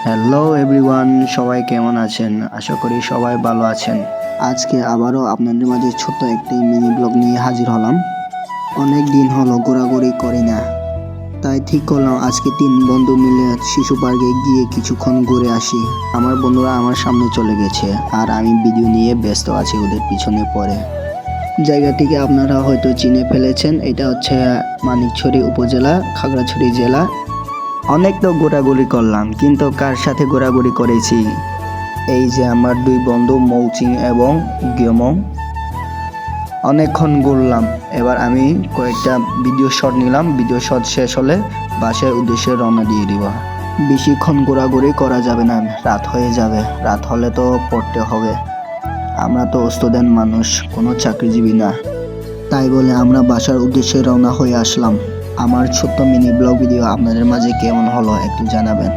Hello everyone, সবাই কেমন আছেন? আশা করি সবাই ভালো আছেন। আজকে আবারও আপনাদের মাঝে ছোট্ট একটি মিনি ব্লগ নিয়ে হাজির হলাম। অনেক দিন হলো ঘোরাঘুরি করি না, তাই ঠিক করলাম আজকে 3 বন্ধু মিলে শিশু পার্কে গিয়ে কিছুক্ষণ ঘুরে আসি। আমার বন্ধুরা আমার সামনে চলে গেছে আর আমি ভিডিও নিয়ে ব্যস্ত আছি ওদের পিছনে পড়ে। জায়গাটিকে আপনারা হয়তো চিনে ফেলেছেন, এটা হচ্ছে মানিকছড়ি উপজেলা, খাগড়াছড়ি জেলা। অনেক তো ঘোরাঘুরি করলাম, কিন্তু কার সাথে ঘোরাঘুরি করেছি? এই যে আমার 2 বন্ধু মৌচিং এবং গিয়মং। অনেকক্ষণ ঘুরলাম। এবার আমি কয়েকটা ভিডিও শট নিলাম। ভিডিও শট শেষ হলে বাসার উদ্দেশ্যে রওনা দিয়ে দিব। বেশিক্ষণ ঘোরাঘুরি করা যাবে না, রাত হয়ে যাবে। রাত হলে তো পড়তে হবে। আমরা তো স্টুডেন্ট মানুষ, কোনো চাকরিজীবী না। তাই বলে আমরা বাসার উদ্দেশ্যে রওনা হয়ে আসলাম। আমার ছোট্ট মিনি ব্লগ ভিডিও আপনাদের মাঝে কেমন হলো একটু জানাবেন।